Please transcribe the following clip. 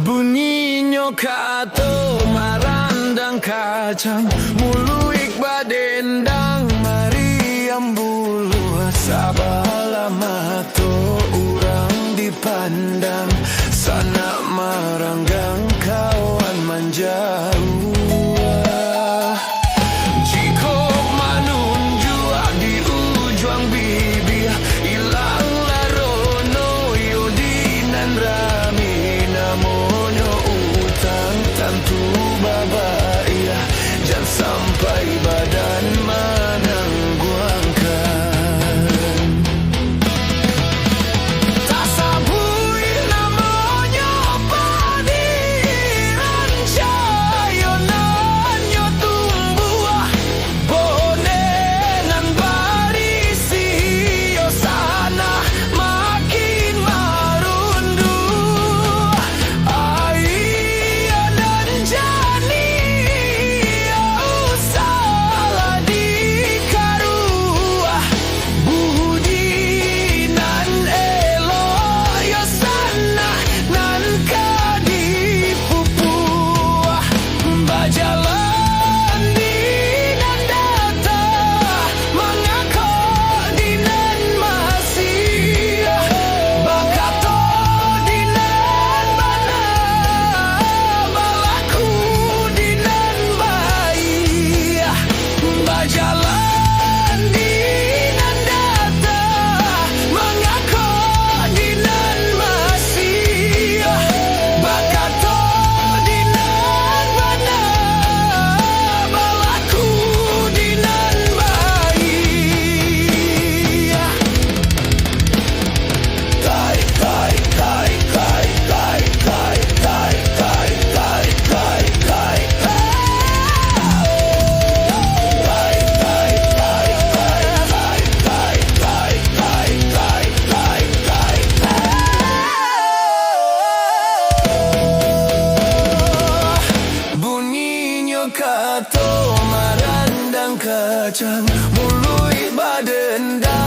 Bunyinya kato marandang kacang, muluik badendang Mariam bulu sabala mato urang dipandang, sana maranggang kawan manjauh. Jiko manunjua di ujung bibir, ilang larono yodinan rami namonyo utang tantu babaya, jangan sampai badan menangguangkan. Tak sabui namonyo padiran cayonan tumbuh bonenan barisi yo sana makin marundu. Ayanan jani usala dikarua budinan elo yo sana nan kadipupu bajalan dinan data mangako dinan masih bakato dinan bana balaku dinan bayi bajalan dinan data mangako dinan masih bakato dinan bana balaku dinan bayi. Tai tai tai tai tai tai tai tai tai tai tai bunyinya kato marandang kacang, mului badendang